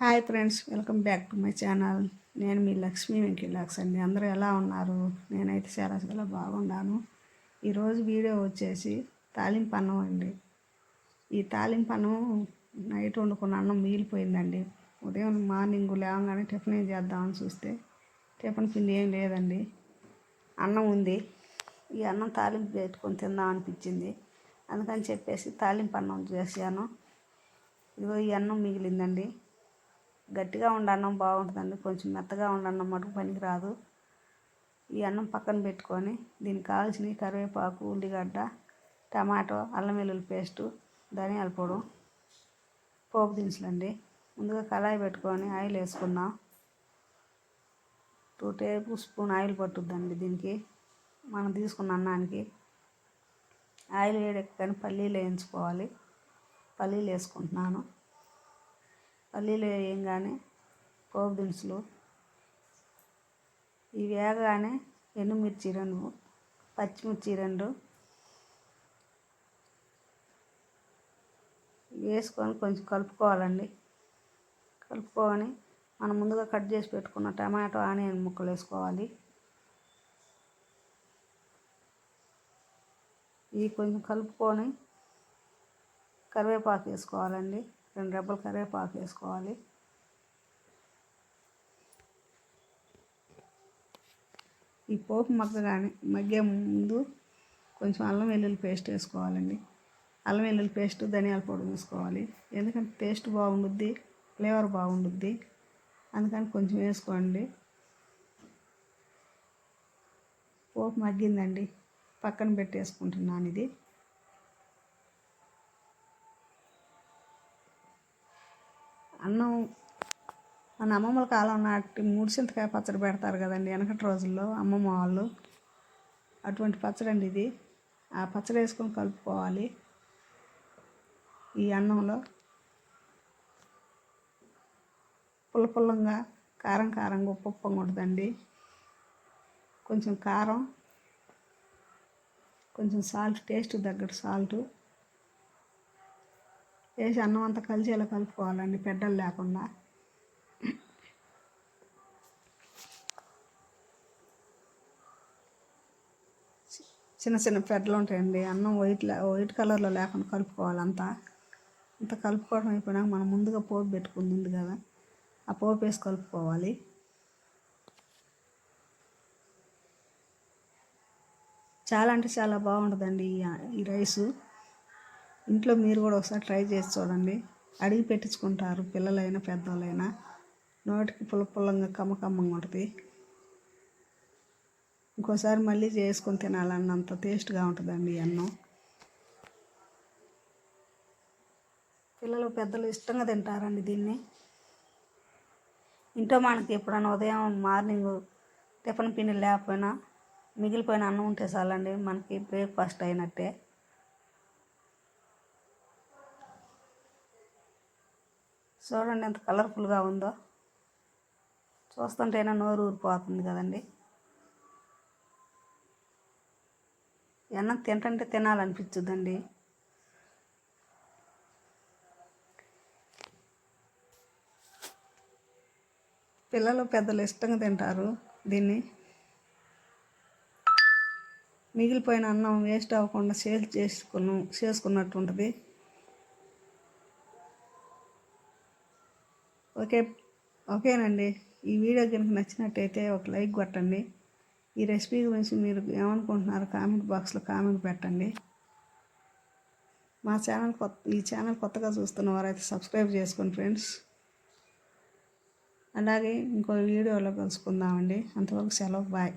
Hi friends, welcome back to my channel. నేను మీ లక్ష్మీ వెంకీలాక్స్ అండి. అందరూ ఎలా ఉన్నారు? నేనైతే చాలా చాలా బాగున్నాను. ఈరోజు వీడియో వచ్చేసి తాలింపు అన్నం అండి. ఈ తాలింపు అన్నం నైట్ వండుకున్న అన్నం మిగిలిపోయిందండి. ఉదయం మార్నింగ్ లేవగానే టిఫిన్ ఏం చేద్దామని చూస్తే టిఫిన్ పిండి ఏం లేదండి. అన్నం ఉంది. ఈ అన్నం తాలింపు పెట్టుకొని తిందాం అనిపించింది. అందుకని చెప్పేసి తాలింపు అన్నం చేశాను. ఇదిగో ఈ అన్నం మిగిలిందండి. గట్టిగా ఉండే అన్నం బాగుంటుందండి. కొంచెం మెత్తగా ఉండే అన్నం మటుకు పనికి రాదు. ఈ అన్నం పక్కన పెట్టుకొని దీనికి కావాల్సిన కరివేపాకు, ఉల్లిగడ్డ, టమాటో, అల్లం వెల్లుల్లి పేస్టు, ధనియాల పొడి, పోపు దినుసులండి. ముందుగా కళాయి పెట్టుకొని ఆయిల్ వేసుకుందాం. 2 టేబుల్ స్పూన్ ఆయిల్ పట్టుద్దండి దీనికి. మనం తీసుకున్న అన్నానికి ఆయిల్ వేడెక్కని పల్లీలు వేయించుకోవాలి. పల్లీలు వేసుకుంటున్నాను. పల్లీలు వేయంగానే పోపు దినుసులు, ఇవి వేగగానే ఎండుమిర్చి 2, పచ్చిమిర్చి 2 వేసుకొని కొంచెం కలుపుకోవాలండి. కలుపుకొని మనం ముందుగా కట్ చేసి పెట్టుకున్న టమాటో, ఆనియన్ ముక్కలు వేసుకోవాలి. ఇవి కొంచెం కలుపుకొని కరివేపాకు వేసుకోవాలండి. 2 రెబ్బలు కరివేపాకు వేసుకోవాలి. ఈ పోపు మగ్గే ముందు కొంచెం అల్లం వెల్లుల్లి పేస్ట్ వేసుకోవాలండి. అల్లం వెల్లుల్లి పేస్ట్, ధనియాల పొడి వేసుకోవాలి. ఎందుకంటే టేస్ట్ బాగుండుద్ది, ఫ్లేవర్ బాగుండుద్ది. అందుకని కొంచెం వేసుకోండి. పోపు మగ్గిందండి, పక్కన పెట్టేసుకుంటున్నాను. ఇది అన్నం మన అమ్మమ్మల కాలం నాటి 3 చింతకాయ పచ్చడి పెడతారు కదండి వెనకటి రోజుల్లో అమ్మమ్మ వాళ్ళు. అటువంటి పచ్చడి అండి ఇది. ఆ పచ్చడి వేసుకొని కలుపుకోవాలి. ఈ అన్నంలో పుల్లగా, కారంగా, ఉప్పుగా ఉంటుందండి. కొంచెం కారం, కొంచెం సాల్ట్, టేస్ట్ తగ్గట్టు సాల్ట్ వేసి అన్నం అంతా కలిసేలా కలుపుకోవాలండి, పెద్దలు లేకుండా. చిన్న చిన్న పెద్దలు ఉంటాయండి. అన్నం వైట్ కలర్లో లేకుండా కలుపుకోవాలి. అంతా కలుపుకోవడం అయిపోయినాక మనం ముందుగా పోపు పెట్టుకుంది ఉంది కదా, ఆ పోపు వేసి కలుపుకోవాలి. చాలా అంటే చాలా బాగుంటుందండి ఈ రైసు. ఇంట్లో మీరు కూడా ఒకసారి ట్రై చేసి చూడండి. అడిగి పెట్టించుకుంటారు పిల్లలైనా పెద్దవాళ్ళైనా. నోటికి పుల్లగా, కమ్మగా ఉంటుంది. ఇంకోసారి మళ్ళీ చేసుకొని తినాలన్నంత టేస్ట్గా ఉంటుందండి ఈ అన్నం. పిల్లలు పెద్దలు ఇష్టంగా తింటారండి దీన్ని. ఇంట్లో మనకి ఎప్పుడైనా ఉదయం మార్నింగ్ టిఫిన్ పిండి లేకపోయినా మిగిలిపోయిన అన్నం ఉంటే చాలండి, మనకి బ్రేక్ఫాస్ట్ అయినట్టే. చూడండి ఎంత కలర్ఫుల్గా ఉందో. చూస్తుంటేనే నోరు ఊరిపోతుంది కదండి. అన్నం తింటుంటే తినాలనిపించుద్దండి. పిల్లలు పెద్దలు ఇష్టంగా తింటారు దీన్ని. మిగిలిపోయిన అన్నం వేస్ట్ అవ్వకుండా చేసుకున్నట్టు ఉంటుంది. ఓకేనండి. ఈ వీడియో కనుక నచ్చినట్టయితే ఒక లైక్ కొట్టండి. ఈ రెసిపీ గురించి మీరు ఏమనుకుంటున్నారో కామెంట్ బాక్స్లో కామెంట్ పెట్టండి. ఈ ఛానల్ కొత్తగా చూస్తున్న వారైతే సబ్స్క్రైబ్ చేసుకోండి ఫ్రెండ్స్. అలాగే ఇంకో వీడియోలో కలుసుకుందామండి. అంతవరకు సెలవు, బాయ్.